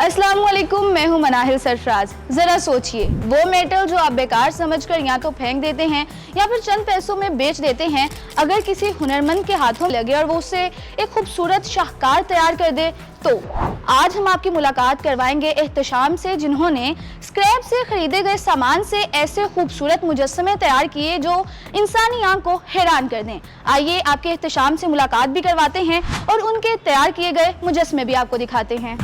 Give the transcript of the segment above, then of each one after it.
अस्सलाम वालेकुम, मैं हूं मनाहिल सरफराज। ज़रा सोचिए, वो मेटल जो आप बेकार समझकर या तो फेंक देते हैं या फिर चंद पैसों में बेच देते हैं, अगर किसी हुनरमंद के हाथों लगे और वो उससे एक खूबसूरत शाहकार तैयार कर दे, तो आज हम आपकी मुलाकात करवाएंगे एहतशाम से, जिन्होंने स्क्रैप से खरीदे गए सामान से ऐसे खूबसूरत मुजस्समे तैयार किए जो इंसानी आंख को हैरान कर दें। आइए आपके एहतशाम से मुलाकात भी करवाते हैं और उनके तैयार किए गए मुजस्समे भी आपको दिखाते हैं।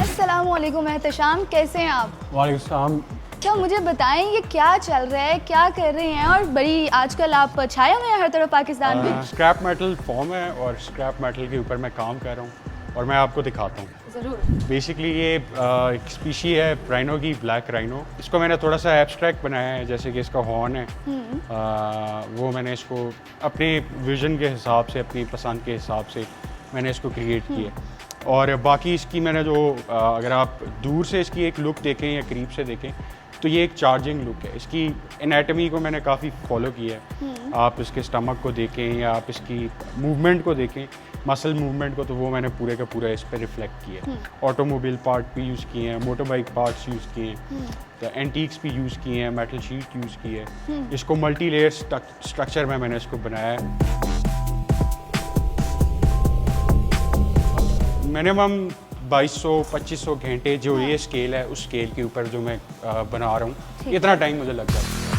अस्सलामुअलैकुम एहतशाम, कैसे हैं आप? वालेकुम सलाम। क्या मुझे बताएं ये क्या चल रहा है, क्या कर रहे हैं? और बड़ी आजकल आप छाए हुए हैं हर तरफ पाकिस्तान में। स्क्रैप मेटल फॉर्म है और स्क्रैप मेटल के ऊपर मैं काम कर रहा हूँ और मैं आपको दिखाता हूँ। ज़रूर। बेसिकली ये एक स्पीशी है राइनो की, ब्लैक राइनो। इसको मैंने थोड़ा सा एब्स्ट्रैक्ट बनाया है, जैसे कि इसका हॉर्न है, वो मैंने इसको अपने विजन के हिसाब से, अपनी पसंद के हिसाब से मैंने इसको क्रिएट किया। और बाकी इसकी मैंने जो अगर आप दूर से इसकी एक लुक देखें या करीब से देखें तो ये एक चार्जिंग लुक है। इसकी एनाटमी को मैंने काफ़ी फॉलो किया है। आप इसके स्टमक को देखें या आप इसकी मूवमेंट को देखें, मसल मूवमेंट को, तो वो मैंने पूरे का पूरा इस पर रिफ्लेक्ट किया है। ऑटोमोबाइल पार्ट भी यूज़ किए हैं, मोटर बाइक पार्ट्स यूज़ किए हैं, तो एंटीक्स भी यूज़ किए हैं, मेटल शीट यूज़ की है। इसको मल्टी लेयर स्ट्रक्चर में मैंने इसको बनाया है। मिनिमम 2200-2500 घंटे जो ये स्केल है, उस स्केल के ऊपर जो मैं बना रहा हूँ, इतना टाइम मुझे लग जाता है।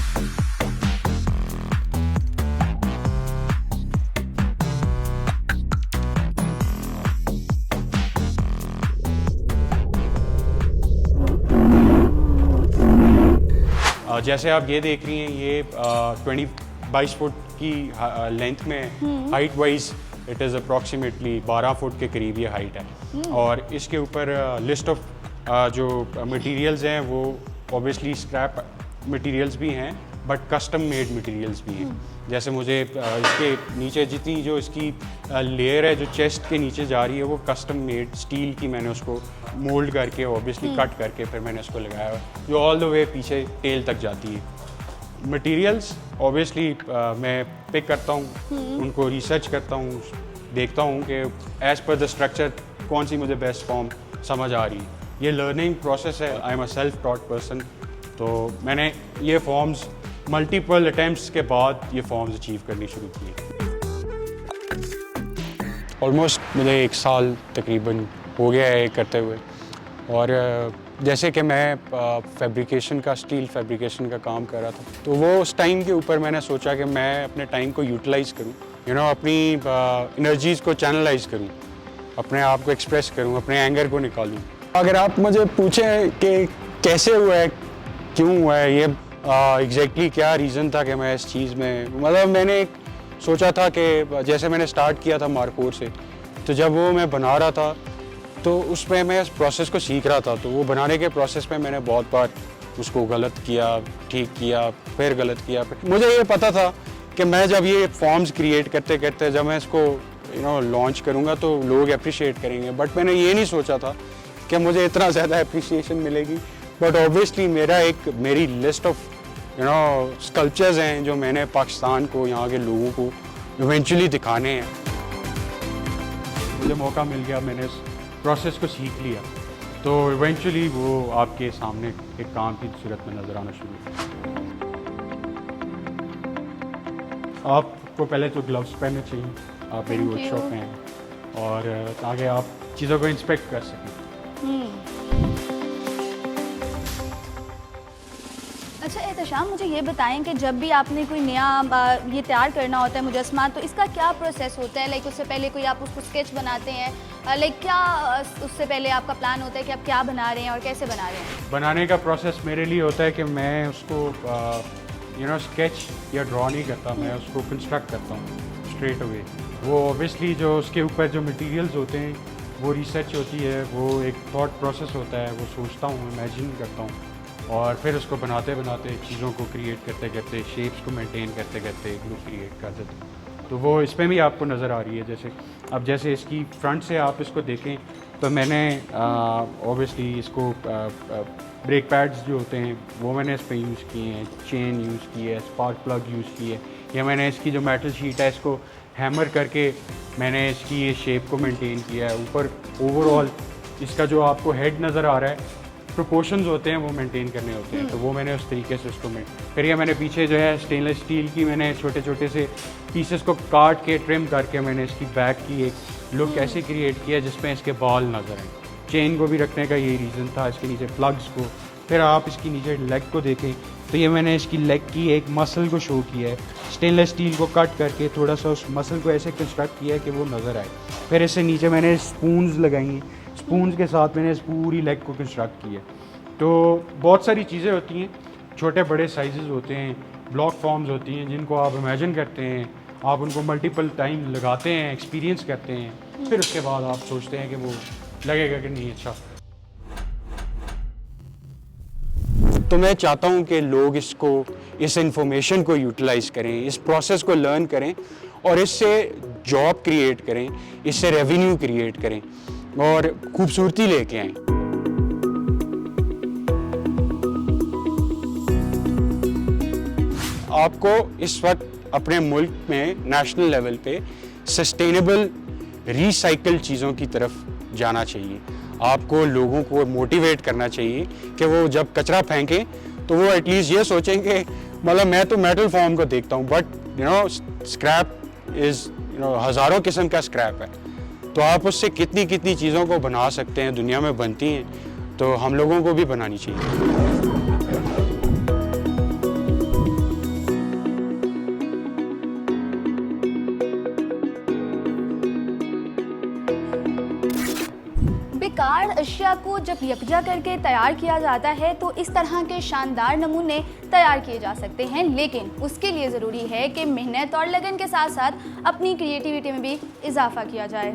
जैसे आप ये देख रही हैं, ये 22 फुट की लेंथ में, height wise it is approximately 12 foot के करीब ये हाइट है। और इसके ऊपर लिस्ट ऑफ जो मटेरियल्स हैं वो ऑब्वियसली स्क्रैप मटेरियल्स भी हैं, बट कस्टम मेड मटेरियल्स भी हैं। जैसे मुझे इसके नीचे जितनी जो इसकी लेयर है, जो चेस्ट के नीचे जा रही है, वो कस्टम मेड स्टील की मैंने उसको मोल्ड करके, ऑब्वियसली कट करके फिर मैंने इसको लगाया, जो ऑल द वे पीछे टेल तक जाती है। मटेरियल्स ऑब्वियसली मैं पिक करता हूँ, उनको रिसर्च करता हूँ, देखता हूँ कि एज पर द स्ट्रक्चर कौन सी मुझे बेस्ट फॉर्म समझ आ रही है। ये लर्निंग प्रोसेस है। I am a self taught person, तो मैंने ये फॉर्म्स मल्टीपल अटैम्प्ट्स के बाद ये फॉर्म्स अचीव करनी शुरू की। ऑलमोस्ट मुझे 1 साल तकरीबन हो गया है करते हुए। और जैसे कि मैं फैब्रिकेशन का, स्टील फैब्रिकेशन का काम कर रहा था, तो वो उस टाइम के ऊपर मैंने सोचा कि मैं अपने टाइम को यूटिलाइज़ करूं, अपनी एनर्जीज़ को चैनलाइज करूं, अपने आप को एक्सप्रेस करूं, अपने एंगर को निकालूं। अगर आप मुझे पूछें कि कैसे हुआ है, क्यों हुआ है, ये एग्जैक्टली क्या रीज़न था कि मैं इस चीज़ में, मतलब मैंने सोचा था कि जैसे मैंने स्टार्ट किया था मार्कोर से, तो जब वो मैं बना रहा था तो उसमें मैं इस प्रोसेस को सीख रहा था। तो वो बनाने के प्रोसेस में मैंने बहुत बार उसको गलत किया, ठीक किया, फिर गलत किया। मुझे ये पता था कि मैं जब ये फॉर्म्स क्रिएट करते करते जब मैं इसको लॉन्च करूँगा तो लोग अप्रिशिएट करेंगे, बट मैंने ये नहीं सोचा था कि मुझे इतना ज़्यादा अप्रिसिएशन मिलेगी। बट ऑब्वियसली मेरी लिस्ट ऑफ स्कल्पचर्स हैं जो मैंने पाकिस्तान को, यहाँ के लोगों को इवेंचुअली दिखाने हैं। मुझे मौका मिल गया, मैंने इस प्रोसेस को सीख लिया, तो इवेंचुअली वो आपके सामने एक काम की सूरत में नज़र आना शुरू हुआ। आपको पहले तो ग्लव्स पहनने चाहिए, आप मेरी वर्कशॉप में हैं, और ताकि आप चीज़ों को इंस्पेक्ट कर सकें। अच्छा एहतशाम, मुझे ये बताएं कि जब भी आपने कोई नया ये तैयार करना होता है मुजस्समा, तो इसका क्या प्रोसेस होता है? लाइक उससे पहले कोई आप उसको स्केच बनाते हैं, लाइक क्या उससे पहले आपका प्लान होता है कि आप क्या बना रहे हैं और कैसे बना रहे हैं? बनाने का प्रोसेस मेरे लिए होता है कि मैं उसको स्केच या ड्रॉ नहीं करता, मैं उसको कंस्ट्रक्ट करता हूँ स्ट्रेट अवे। वो ऑब्वियसली जो उसके ऊपर जो मटेरियल्स होते हैं वो रिसर्च होती है, वो एक थॉट प्रोसेस होता है, वो सोचता हूँ, इमेजिन करता हूँ, और फिर उसको बनाते बनाते, चीज़ों को क्रिएट करते करते, शेप्स को मेंटेन करते करते एक लुक क्रिएट कर देते हैं। तो वो इसमें भी आपको नज़र आ रही है। जैसे इसकी फ्रंट से आप इसको देखें तो मैंने ऑब्वियसली इसको ब्रेक पैड्स जो होते हैं वो मैंने इस पर यूज़ किए हैं, चेन यूज़ की है, स्पार्क प्लग यूज़ की है, या मैंने इसकी जो मेटल शीट है इसको हैमर करके मैंने इसकी ये शेप को मेंटेन किया है। ऊपर ओवरऑल इसका जो आपको हेड नज़र आ रहा है, प्रोपोर्शंस होते हैं वो मेंटेन करने होते हैं, तो वो मैंने उस तरीके से उसको फिर ये मैंने पीछे जो है स्टेनलेस स्टील की मैंने छोटे छोटे से पीसेस को काट के ट्रिम करके मैंने इसकी बैक की एक लुक ऐसे क्रिएट किया जिसमें इसके बाल नज़र आए। चेन को भी रखने का यही रीज़न था, इसके नीचे प्लग्स को। फिर आप इसकी नीचे लेग को देखें तो ये मैंने इसकी लेग की एक मसल को शो किया है, स्टेनलेस स्टील को कट करके थोड़ा सा उस मसल को ऐसे कंस्ट्रक्ट किया है कि वो नज़र आए। फिर इससे नीचे मैंने स्पून्स लगाई हैं, स्पून्स के साथ मैंने इस पूरी लेग को कंस्ट्रक्ट किया। तो बहुत सारी चीज़ें होती हैं, छोटे बड़े साइजेस होते हैं, ब्लॉक फॉर्म्स होती हैं जिनको आप इमेजिन करते हैं, आप उनको मल्टीपल टाइम लगाते हैं, एक्सपीरियंस करते हैं, फिर उसके बाद आप सोचते हैं कि वो लगेगा कि नहीं अच्छा। तो मैं चाहता हूँ कि लोग इस इंफॉर्मेशन को यूटिलाइज़ करें, इस प्रोसेस को लर्न करें और इससे जॉब क्रिएट करें, इससे रेवेन्यू क्रिएट करें और खूबसूरती लेके आएँ। आपको इस वक्त अपने मुल्क में नेशनल लेवल पे सस्टेनेबल रिसाइकल चीज़ों की तरफ जाना चाहिए। आपको लोगों को मोटिवेट करना चाहिए कि वो जब कचरा फेंकें तो वो एटलीस्ट ये सोचेंगे, मतलब मैं तो मेटल फॉर्म को देखता हूँ बट स्क्रैप इज़ हज़ारों किस्म का स्क्रैप है, तो आप उससे कितनी कितनी चीज़ों को बना सकते हैं, दुनिया में बनती हैं, तो हम लोगों को भी बनानी चाहिए। बेकार अशिया को जब यकजा करके तैयार किया जाता है तो इस तरह के शानदार नमूने तैयार किए जा सकते हैं, लेकिन उसके लिए ज़रूरी है कि मेहनत और लगन के साथ साथ अपनी क्रिएटिविटी में भी इजाफा किया जाए।